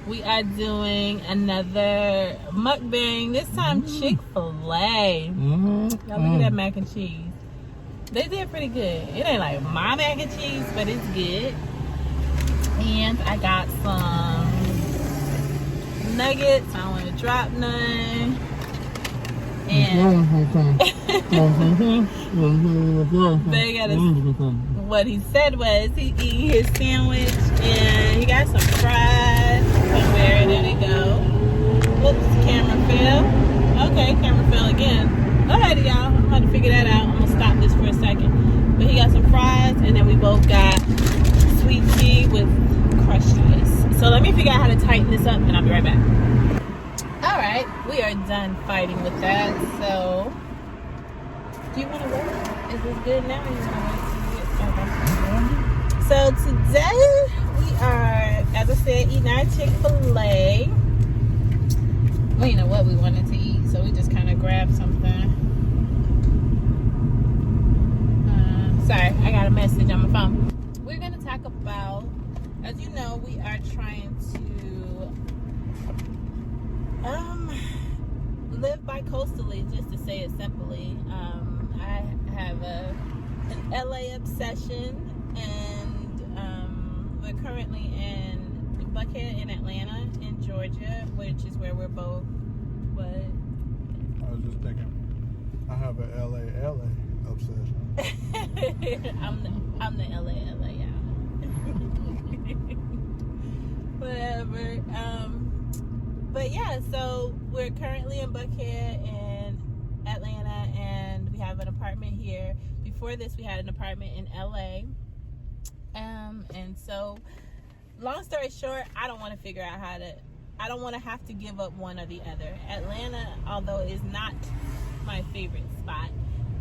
We are doing another mukbang. This time Chick-fil-A. Now look at that mac and cheese. They did pretty good. It ain't like my mac and cheese, but it's good. And I got some nuggets. I don't want to drop none. And they got what he said was he eating his sandwich and he got some fries somewhere. There we go. Oops, camera fell. Okay, camera fell again. Alrighty, y'all. I'm going to figure that out. I'm going to stop this for a second. But he got some fries and then we both got sweet tea with crushed ice. So let me figure out how to tighten this up and I'll be right back. Alright, we are done fighting with that. So, do you want to wait? Is this good now? Or you want to wait? Okay. So today we are, as I said, eating our Chick-fil-A. We didn't know what we wanted to eat, so we just kind of grabbed something. Sorry, I got a message on my phone. We're going to talk about, as you know, we are trying to live bicoastally, just to say it simply. I have an LA obsession, and we're currently in Buckhead in Atlanta, in Georgia, which is where we're both. What? I was just thinking, I have an LA obsession. I'm the LA, yeah. Whatever. But yeah, so we're currently in Buckhead in Atlanta, and we have an apartment here. Before this, we had an apartment in LA. And so, long story short, I don't want to figure out I don't want to have to give up one or the other. Atlanta, although is not my favorite spot,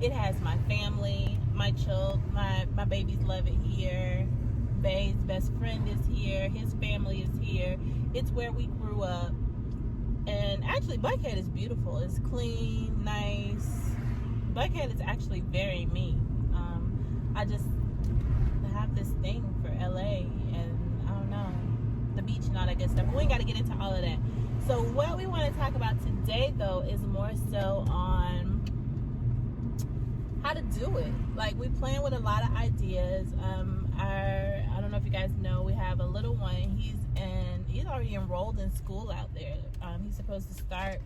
it has my family, my children, my babies love it here. Bae's best friend is here. His family is here. It's where we grew up. And actually, Buckhead is beautiful. It's clean, nice. Buckhead is actually very me. I just have this thing for LA, and I don't know, the beach and all that good stuff. But we ain't got to get into all of that. So what we want to talk about today, though, is more so on how to do it. Like, we playing with a lot of ideas. I don't know if you guys know, we have a little one. He's already enrolled in school out there. He's supposed to start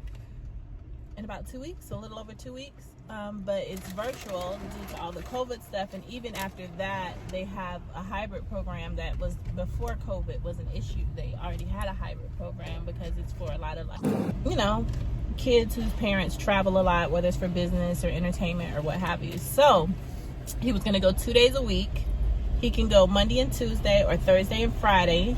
in about 2 weeks, a little over 2 weeks. But it's virtual due to all the COVID stuff. And even after that, they have a hybrid program that was, before COVID was an issue. They already had a hybrid program because it's for a lot of, kids whose parents travel a lot, whether it's for business or entertainment or what have you. So he was going to go 2 days a week. He can go Monday and Tuesday, or Thursday and Friday,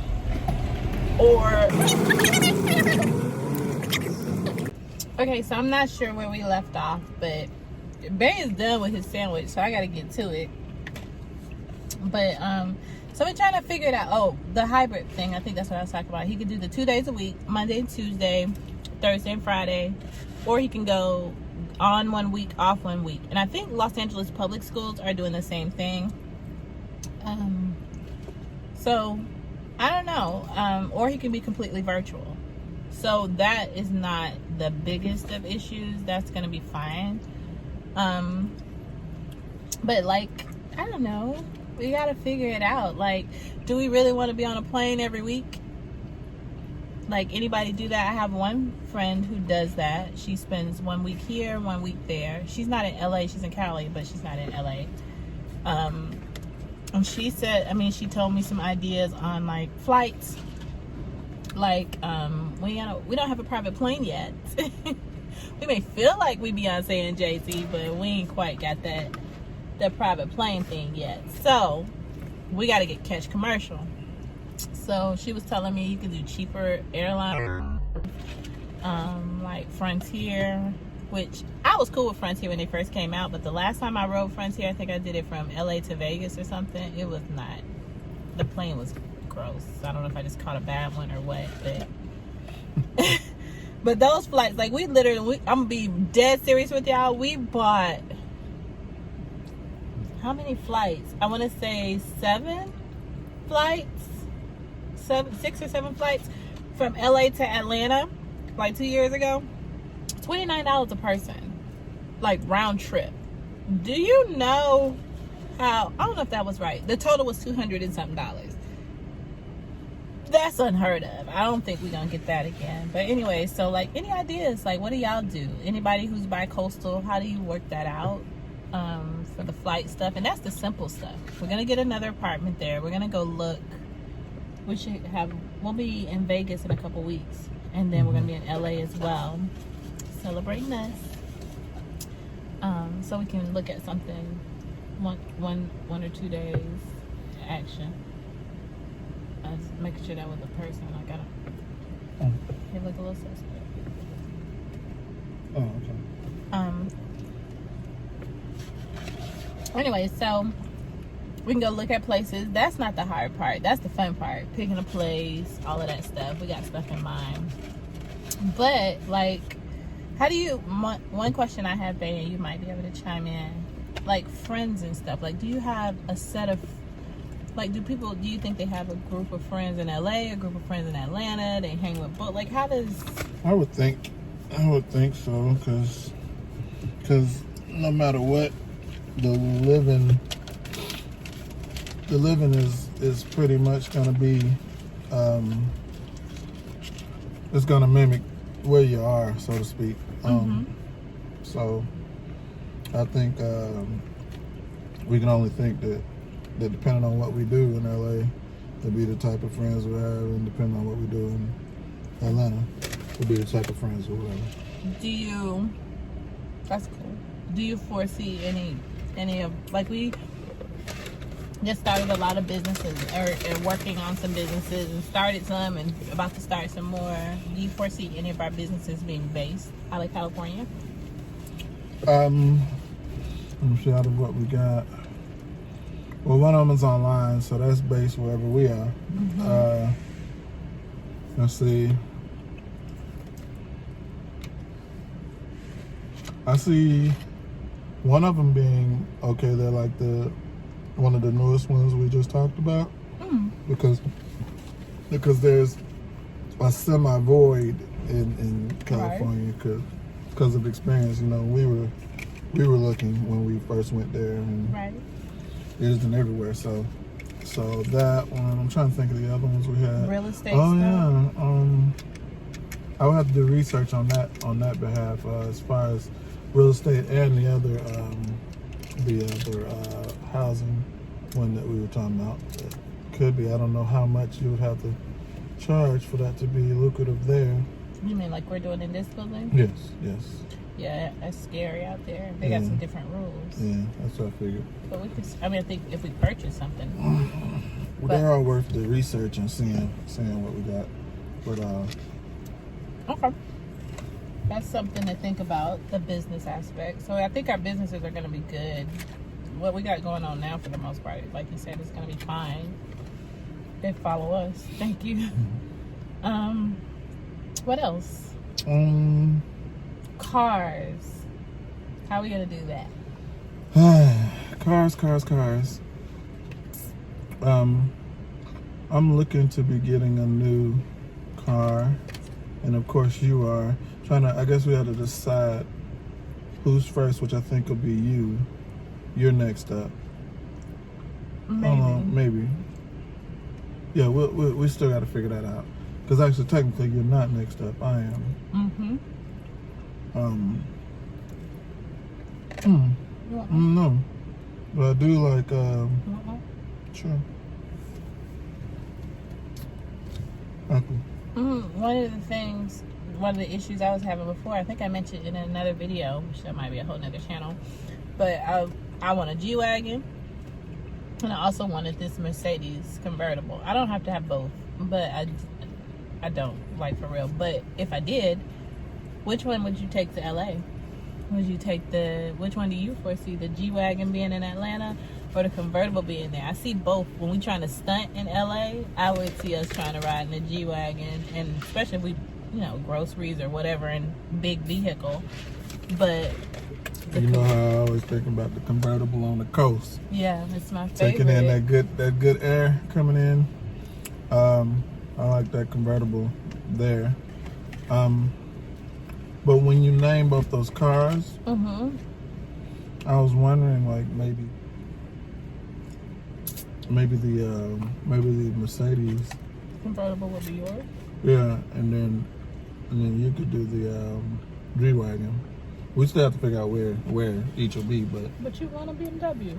okay, so I'm not sure where we left off, but Bae is done with his sandwich, so I got to get to it. But so we're trying to figure it out. Oh, the hybrid thing, I think that's what I was talking about. He could do the 2 days a week, Monday and Tuesday, Thursday and Friday, or he can go on 1 week, off 1 week. And I think Los Angeles public schools are doing the same thing. So I don't know. Or he can be completely virtual. So that is not the biggest of issues. That's gonna be fine. But I don't know. We gotta figure it out. Like, do we really want to be on a plane every week? Like, anybody do that? I have one friend who does that. She spends 1 week here, 1 week there. She's not in LA, she's in Cali, but she's not in LA. And she said, she told me some ideas on flights. We don't have a private plane yet. We may feel like we Beyonce and Jay-Z, but we ain't quite got that private plane thing yet. So we got to catch commercial. So she was telling me you can do cheaper airlines, like Frontier, which I was cool with Frontier when they first came out, but the last time I rode Frontier, I think I did it from LA to Vegas or something. It was not, the plane was gross. I don't know if I just caught a bad one or what, but but those flights, I'm gonna be dead serious with y'all. We bought, how many flights? I want to say 6 or 7 flights from LA to Atlanta, like 2 years ago, $29 a person, like round trip. Do you know how? I don't know if that was right. The total was $200 and something. That's unheard of. I don't think we're gonna get that again. But anyway, so like, any ideas? Like, what do y'all do? Anybody who's bi-coastal, how do you work that out for the flight stuff? And that's the simple stuff. We're gonna get another apartment there. We're gonna go look. We'll be in Vegas in a couple weeks, and then we're gonna be in LA as well, celebrating this. So we can look at something one or 2 days action. Making sure that was a person. I gotta. He look a little suspect. Oh, okay. Anyway, so we can go look at places. That's not the hard part. That's the fun part. Picking a place, all of that stuff. We got stuff in mind. But like, how do you? One question I have, Bae, and you might be able to chime in. Like friends and stuff. Like, do you have a set of? Like, do you think they have a group of friends in LA, a group of friends in Atlanta? They hang with both? Like, how does... I would think so, because no matter what, the living is pretty much going to be, it's going to mimic where you are, so to speak. So I think we can only think that depending on what we do in LA, will be the type of friends we have, and depending on what we do in Atlanta, will be the type of friends we'll have. That's cool. Do you foresee any of, like, we just started a lot of businesses, or working on some businesses, and started some, and about to start some more. Do you foresee any of our businesses being based out of California? I'm sure out of what we got. Well, one of them is online, so that's based wherever we are. Let's see. I see one of them being, okay, they're like one of the newest ones we just talked about. Because there's a semi-void in California because of experience. You know, we were looking when we first went there, and it isn't everywhere. So that one, I'm trying to think of the other ones we had. Real estate stuff. Yeah. I would have to do research on that behalf, as far as real estate and the other housing one that we were talking about. It could be. I don't know how much you would have to charge for that to be lucrative there. You mean like we're doing in this building? Yes. Yeah, that's scary out there. They got some different rules. Yeah, that's what I figured. But we could. I mean, I think if we purchase something, they're all worth the research and seeing what we got. But okay, that's something to think about, the business aspect. So I think our businesses are going to be good. What we got going on now, for the most part, like you said, is going to be fine. They follow us. Thank you. What else? Cars. How are we gonna do that? Cars. I'm looking to be getting a new car, and of course you are trying to. I guess we have to decide who's first, which I think will be you. You're next up. Maybe. Yeah, we still got to figure that out. Because actually, technically, you're not next up. I am. No. But I do like, sure. Okay. One of the issues I was having before, I think I mentioned in another video, which that might be a whole nother channel, but I want a G-Wagon, and I also wanted this Mercedes convertible. I don't have to have both, but I don't, like, for real. But if I did, which one would you take to LA? Which one do you foresee? The G-Wagon being in Atlanta or the convertible being there? I see both. When we trying to stunt in LA, I would see us trying to ride in the G-Wagon, and especially if we, groceries or whatever in big vehicle. But you know how I always think about the convertible on the coast. Yeah, it's my favorite. Taking in that good air coming in. I like that convertible. there. But when you name both those cars, I was wondering, like, maybe the Mercedes convertible would be yours. Yeah, and then you could do the G-Wagon. We still have to figure out where each will be, but you want a BMW.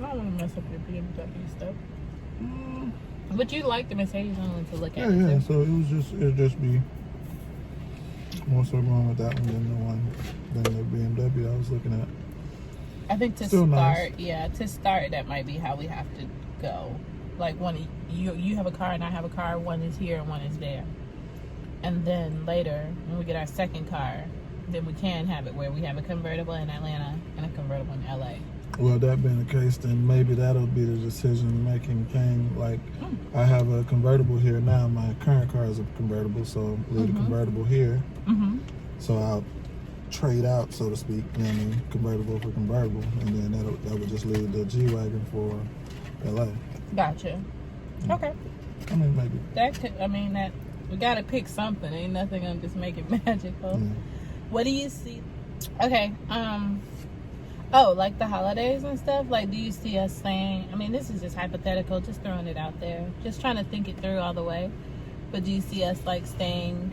I don't want to mess up your BMW stuff. But you like the Mercedes only to look at. Yeah. So it'd just be more so going with that one than the BMW I was looking at. I think to Still start, nice. that might be how we have to go. Like one, you have a car and I have a car. One is here and one is there. And then later, when we get our second car, then we can have it where we have a convertible in Atlanta and a convertible in LA. Well, that being the case, then maybe that'll be the decision-making thing. Like, I have a convertible here now. My current car is a convertible, so I'll leave the convertible here. So I'll trade out, so to speak, convertible for convertible, and then that would just leave the G-Wagon for LA. Gotcha. Okay. I mean, maybe. That we gotta pick something. Ain't nothing gonna just make it magical. Yeah. What do you see? Okay. Oh, like the holidays and stuff. Like, do you see us staying? I mean, this is just hypothetical. Just throwing it out there. Just trying to think it through all the way. But do you see us like staying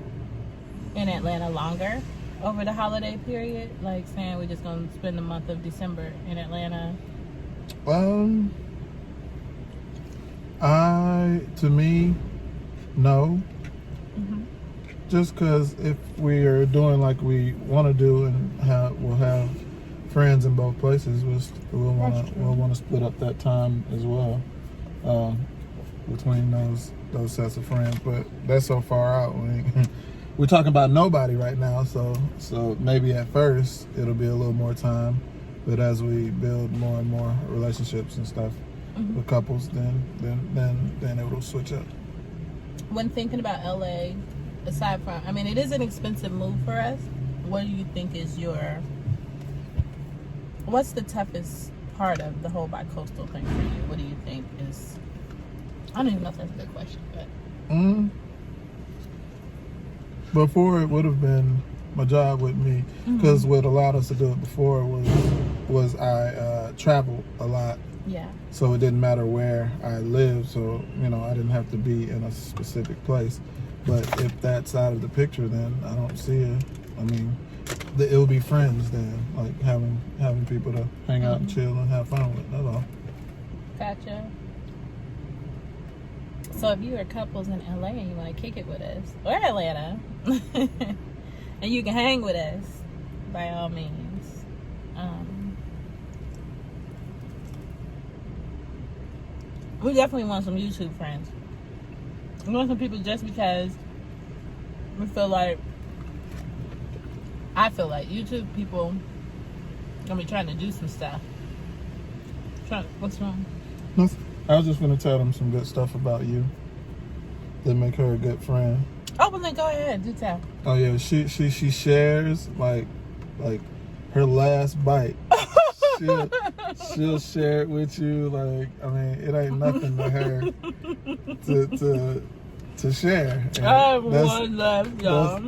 in Atlanta longer over the holiday period? Like saying we're just gonna spend the month of December in Atlanta. To me, no. Just because if we are doing like we want to do and we'll have friends in both places, we'll want to split up that time as well between those sets of friends. But that's so far out. We're talking about nobody right now, so maybe at first it'll be a little more time, but as we build more and more relationships and stuff with couples, then it will switch up. When thinking about LA, aside from, I mean, it is an expensive move for us. What do you think is what's the toughest part of the whole bicoastal thing for you? What do you think is, I don't even know if that's a good question, but. Before it would have been my job with me, because what allowed us to do it before was I traveled a lot. Yeah. So it didn't matter where I lived, so I didn't have to be in a specific place. But if that's out of the picture, then I don't see it. I mean, it'll be friends then, like having people to hang out and chill and have fun with. That's all. Gotcha. So if you are couples in LA and you want to kick it with us, or Atlanta, and you can hang with us, by all means. We definitely want some YouTube friends. We want some people just because I feel like YouTube people gonna be trying to do some stuff. What's wrong? Nothing. I was just gonna tell them some good stuff about you that make her a good friend. Oh, well then go ahead, do tell. Oh yeah, she shares like her last bite. She'll share it with you. Like, I mean, it ain't nothing to her to share. And I have one left, y'all.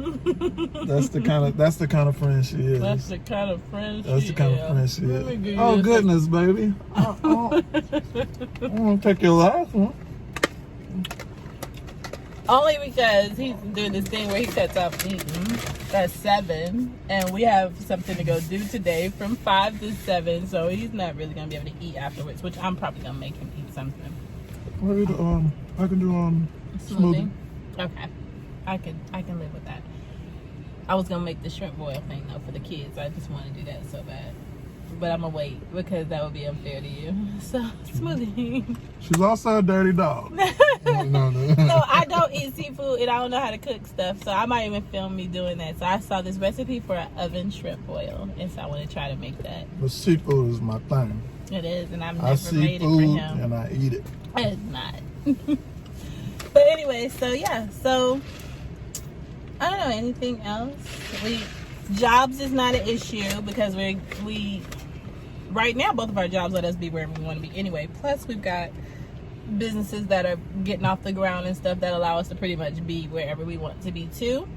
That's the kind of friend she is. That's the kind of friend That's she the kind is. of friend she Let me is. give you Oh this goodness, baby. I want to take your last one. Only because he's doing this thing where he cuts off eating at 7, and we have something to go do today from 5 to 7, so he's not really gonna be able to eat afterwards. Which I'm probably gonna make him eat something. I can do smoothie. Okay, I can live with that. I was gonna make the shrimp boil thing though for the kids. I just want to do that so bad, but I'm gonna wait because that would be unfair to you. So smoothie. She's also a dirty dog. No. So I don't eat seafood and I don't know how to cook stuff, so I might even film me doing that. So I saw this recipe for an oven shrimp boil, and so I want to try to make that. But seafood is my thing. It is, and I've I never see made it for food him. and I eat it. It's not. But anyway, so yeah, so I don't know anything else. Jobs is not an issue because we right now both of our jobs let us be wherever we want to be anyway. Plus we've got businesses that are getting off the ground and stuff that allow us to pretty much be wherever we want to be too.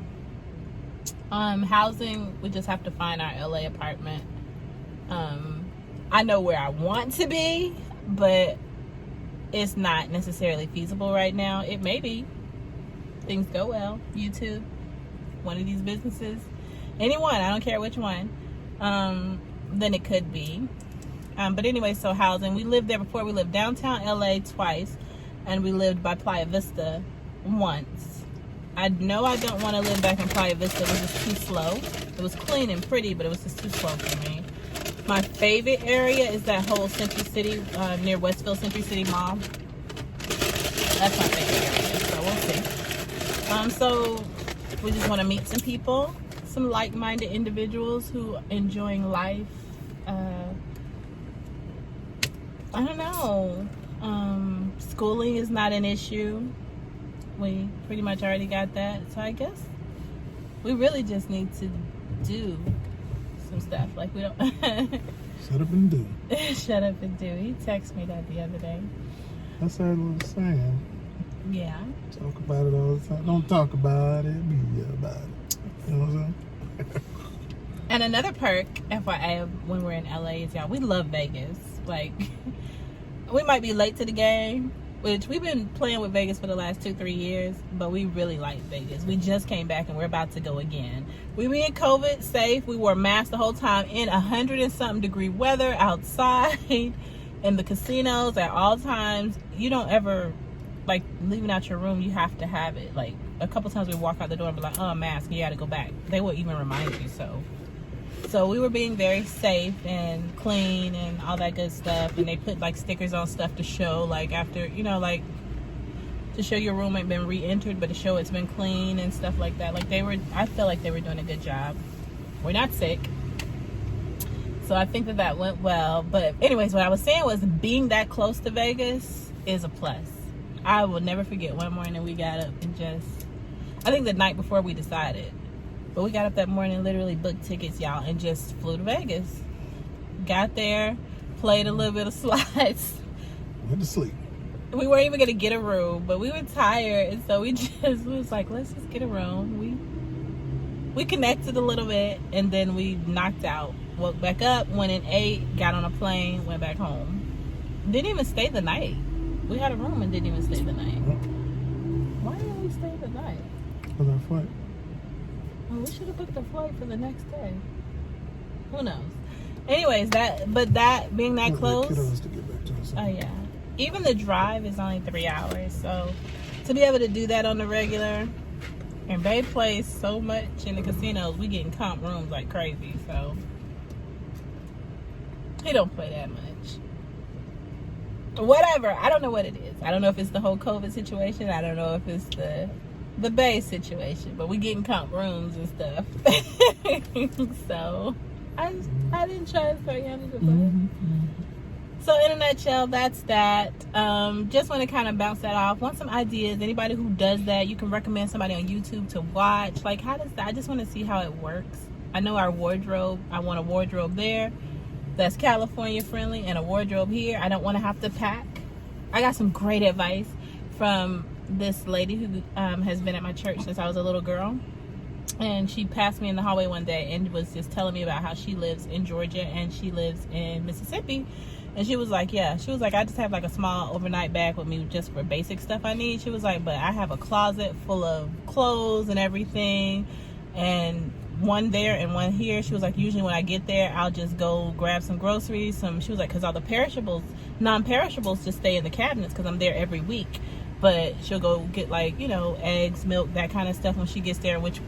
Housing, we just have to find our LA apartment. I know where I want to be, but it's not necessarily feasible right now. It may be. Things go well. YouTube, one of these businesses, anyone, I don't care which one, then it could be. But anyway, so housing, we lived there before. We lived downtown LA twice, and we lived by Playa Vista once. I know I don't want to live back in Playa Vista. It was just too slow. It was clean and pretty, but it was just too slow for me. My favorite area is that whole Century City, near Westfield Century City Mall. That's my favorite area, so we'll see. So we just want to meet some people, some like-minded individuals who enjoying life. I don't know. Schooling is not an issue. We pretty much already got that. So I guess we really just need to do some stuff. Like we don't shut up and do. Shut up and do. He texted me that the other day. That's our little saying. Yeah. Talk about it all the time. Don't talk about it, be about it. You know what I'm saying? And another perk, FYI, when we're in LA is, y'all, we love Vegas. Like, we might be late to the game, which we've been playing with Vegas for the last 2-3 years, but we really like Vegas. We just came back and we're about to go again. We were in COVID safe. We wore masks the whole time in 100 and something degree weather outside in the casinos at all times. You don't ever, like, leaving out your room, you have to have it. Like, a couple times we walk out the door and be like, oh, mask, you got to go back. They will even remind you. So we were being very safe and clean and all that good stuff. And they put like stickers on stuff to show, like, after, you know, like to show your room ain't been re-entered, but to show it's been clean and stuff like that. Like I feel like they were doing a good job. We're not sick. So I think that went well. But anyways, what I was saying was being that close to Vegas is a plus. I will never forget one morning we got up and I think the night before we decided. But we got up that morning, literally booked tickets, y'all, and just flew to Vegas. Got there, played a little bit of slides. Went to sleep. We weren't even going to get a room, but we were tired. And so we was like, let's just get a room. We connected a little bit, and then we knocked out. Woke back up, went and ate, got on a plane, went back home. Didn't even stay the night. We had a room and didn't even stay the night. Why didn't we stay the night? For that flight. Oh, we should have booked a flight for the next day. Who knows? Anyways, being that close. Kiddos to get back to us. Oh yeah. Even the drive is only 3 hours, so to be able to do that on the regular, and they play so much in the casinos, we getting comp rooms like crazy. So he don't play that much. Whatever. I don't know what it is. I don't know if it's the whole COVID situation. I don't know if it's the Bay situation, but we getting comp rooms and stuff. So I didn't try to throw you under the bus. So in a nutshell, that's that. Just want to kind of bounce that off. Want some ideas. Anybody who does that, you can recommend somebody on YouTube to watch. Like, how does that? I just want to see how it works. I know our wardrobe. I want a wardrobe there that's California friendly, and a wardrobe here. I don't want to have to pack. I got some great advice from this lady who has been at my church since I was a little girl, and she passed me in the hallway one day and was just telling me about how she lives in Georgia and she lives in Mississippi. And she was like, I just have like a small overnight bag with me just for basic stuff I need. She was like, but I have a closet full of clothes and everything, and one there and one here. She was like, usually when I get there, I'll just go grab some groceries. She was like, because all the non-perishables just stay in the cabinets because I'm there every week. But she'll go get, like, you know, eggs, milk, that kind of stuff when she gets there, which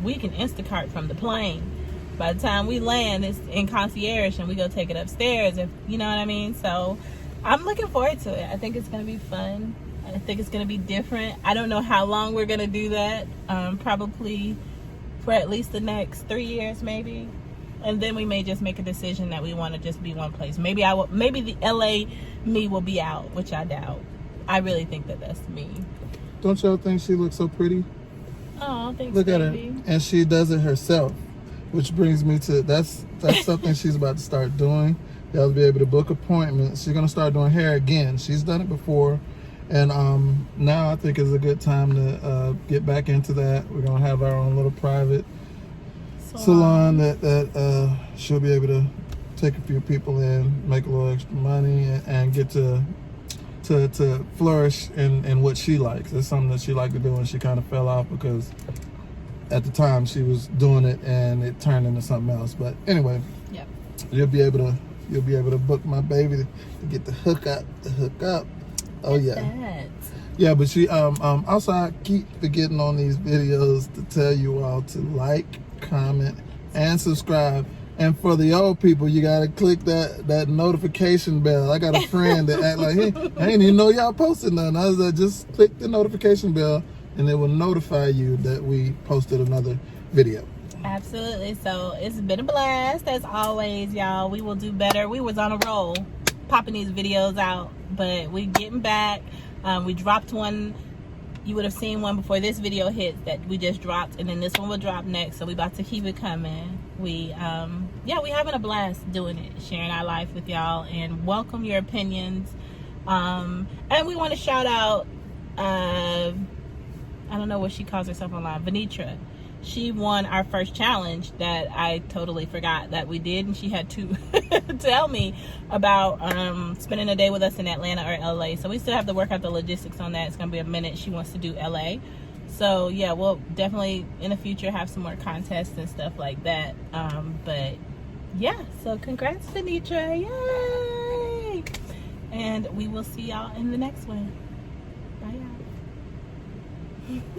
we can Instacart from the plane. By the time we land, it's in concierge and we go take it upstairs, if you know what I mean. So I'm looking forward to it. I think it's going to be fun. I think it's going to be different. I don't know how long we're going to do that. Probably for at least the next 3 years, maybe. And then we may just make a decision that we want to just be one place. Maybe the LA me will be out, which I doubt. I really think that's me. Don't y'all think she looks so pretty? Oh, thanks, Look baby. at her. And she does it herself, which brings me to, that's something she's about to start doing. Y'all be able to book appointments. She's gonna start doing hair again. She's done it before, and now I think is a good time to get back into that. We're gonna have our own little private salon that she'll be able to take a few people in, make a little extra money, and get to flourish in what she likes. It's something that she liked to do, and she kind of fell off because at the time she was doing it and it turned into something else. But anyway, yep. You'll be able to book my baby to get the hook up. Oh yeah. Yeah, but she also I keep forgetting on these videos to tell you all to like, comment, and subscribe. And for the old people, you gotta click that notification bell. I got a friend that act like, hey, I didn't even know y'all posted nothing. I was like, just click the notification bell and it will notify you that we posted another video. Absolutely. So it's been a blast as always, y'all. We will do better. We was on a roll popping these videos out, but we getting back. We dropped one. You would have seen one before this video hits that we just dropped, and then this one will drop next. So we about to keep it coming. We having a blast doing it, sharing our life with y'all, and welcome your opinions. And we want to shout out I don't know what she calls herself online, Venitra. She won our first challenge that I totally forgot that we did, and she had to tell me about spending a day with us in Atlanta or LA. So we still have to work out the logistics on that. It's gonna be a minute. She wants to do LA. So yeah, we'll definitely in the future have some more contests and stuff like that. But yeah, so congrats, Venitra. Yay! And we will see y'all in the next one. Bye y'all.